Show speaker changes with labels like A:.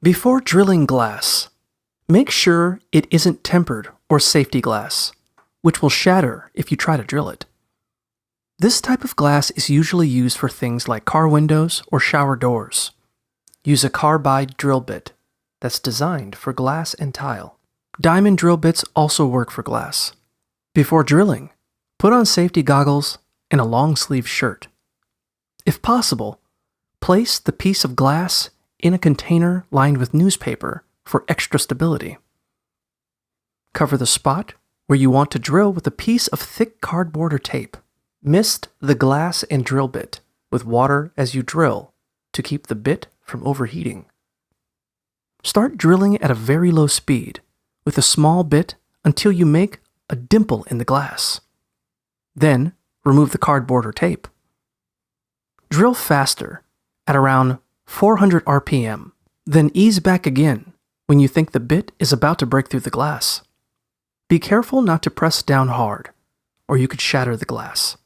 A: Before drilling glass, make sure it isn't tempered or safety glass, which will shatter if you try to drill it. This type of glass is usually used for things like car windows or shower doors. Use a carbide drill bit that's designed for glass and tile. Diamond drill bits also work for glass. Before drilling, put on safety goggles and a long-sleeve shirt. If possible, place the piece of glass in a container lined with newspaper for extra stability. Cover the spot where you want to drill with a piece of thick cardboard or tape. Mist the glass and drill bit with water as you drill to keep the bit from overheating. Start drilling at a very low speed with a small bit until you make a dimple in the glass. Then remove the cardboard or tape. Drill faster at around 400 RPM, then ease back again when you think the bit is about to break through the glass. Be careful not to press down hard, or you could shatter the glass.